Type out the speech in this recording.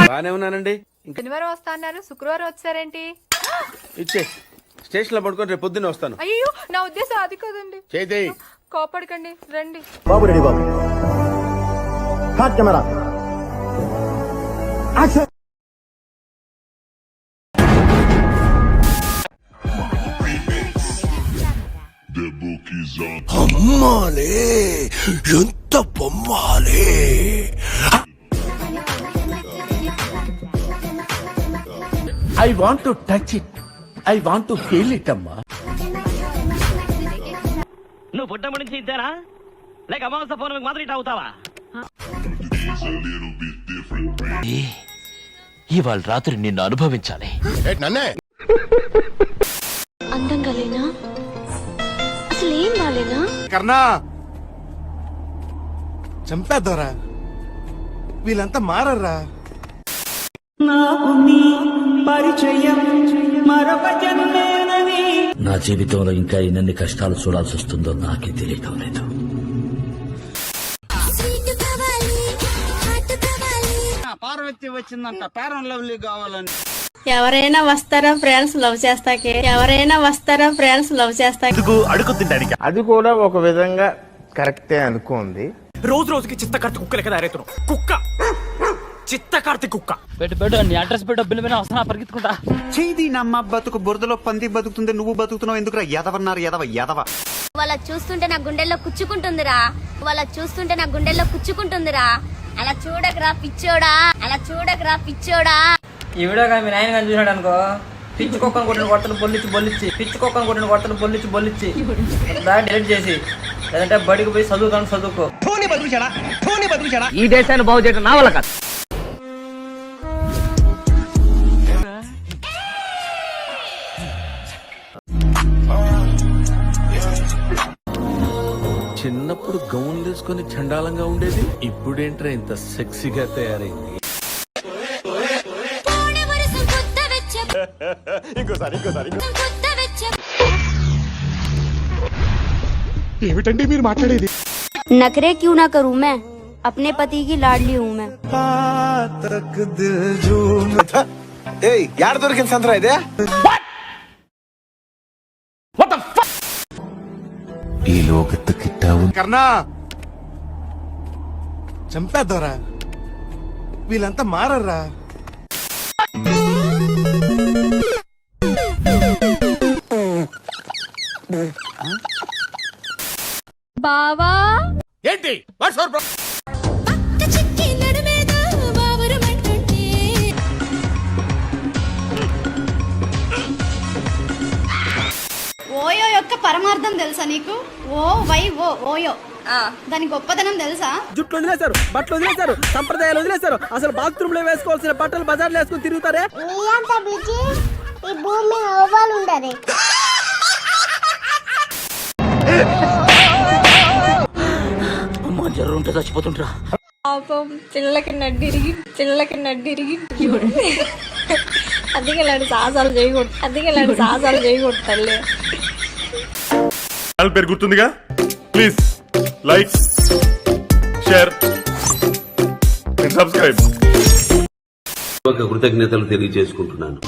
బానే ఉన్నానండి. శనివారం వస్తా అన్నారు, శుక్రవారం వచ్చారేంటి? ఇచ్చే స్టేషన్ లో పడుకొని రేపు పొద్దున్నే వస్తాను. అయ్యో నా ఉద్దేశం అది కాదండి. చేతి కోపడకండి, రండి. బాబు రెడీ బాబు. Hot camera action. అమ్మాలే ఎంత బొమ్మాలే. I want to touch it. I want to feel it, అమ్మా. నువ్వు పుట్టం నుంచి ఇంతేనా, లేక అమావాస పౌర్ణమికి మాత్రం ఇట్లా అవుతావా? ఇవాళ రాత్రి నిన్ను అనుభవించాలి. నన్నే అందంగా లేనా, అసలు ఏం బాలేనా? కర్ణా చంపేద్దారా, వీళ్ళంతా మారర్రా. నా జీవితంలో ఇంకా ఎన్ని కష్టాలు చూడాల్సి వస్తుందో నాకే తెలియటం లేదు. పార్వతి వచ్చిందంట, పేరం లవ్లీ కావాలని. ఎవరైనా వస్తారా ఫ్రెండ్స్ లవ్ చేస్తాకే, ఎవరైనా వస్తారా ఫ్రెండ్స్ లవ్ చేస్తాకే. అది కూడా ఒక విధంగా కరెక్టే అనుకోండి. రోజు రోజుకి చిత్తకార్తి కుక్కలు కదా రైతును కుక్క, చిత్తకార్తి కుక్క. పెట్టు నీ అడ్రస్ పెట్టు, బిల్లు మీద వస్తున్నా పరిగెత్తుకుంటా. చేది నమ్మ బతుకు బురదలో పంది బతుకుతుంది, నువ్వు బతుకుతున్నావు ఎందుకురా? ఎదవన్నారు ఎదవ. వాళ్ళ చూస్తుంటే నా గుండెల్లో కుచ్చుకుంటుందిరా, వాళ్ళ చూస్తుంటే నా గుండెల్లో కుచ్చుకుంటుందిరా. అలా చూడకరా పిచ్చోడా, అలా చూడకరా పిచ్చోడా. ఈ వీడియో కానీ మీ నాయన కానీ చూసాడు అనుకో, పిచ్చి కుక్కను కొట్టిన కొట్టలు బొల్లిచ్చి పిచ్చి కుక్కను కొట్టిన కొట్టలు బొల్లిచ్చి దాన్ని డిలీట్ చేసి, లేదంటే బడికి పోయి చదువుకో. ఈ దేశాన్ని బాగు చేయడం నా వల్ల కాదు. చిన్నప్పుడు గౌన్ వేసుకొని చండాలంగా ఉండేది, ఇప్పుడేంట్రా ఇంత సెక్సీగా తయారైంది. ఏమిటండి మీరు మాట్లాడేది? नखरे क्यों ना करूं मैं, अपने पति की लाडली हूँ मैं. యాడ దొరికింది సంతరా ఇదే? ఈ లోకత్తు కిట్టావు. కర్ణా చంపేద్దారా, వీళ్ళంతా మారర్రా. బావా ఏంటి? What's your problem? ఓయో యొక్క పరమార్థం తెలుసా నీకు? ఓ వై ఓ ఓయో, దాని గొప్పదనం తెలుసా? జుట్లు వదిలేశారు, బట్టలు వదిలేశారు, సంప్రదాయాలు వదిలేశారు, అసలు బాత్రూమ్ లో వేసుకోవాల్సిన బట్టలు బజార్లో వేసుకుని తిరుగుతారే. ఈ భూమి ఓవాలు ఉండదు. అమ్మా జ్వరం ఉంటే చచ్చిపోతుంటరా. పాపం చిల్లకి నడ్డిరిగి అందుకే ఇలాంటి సాహసాలు చేయకూడదు తల్లి. పేరు గుర్తుందిగా? Please like, share, subscribe. కృతజ్ఞతలు తెలియజేసుకుంటున్నాను.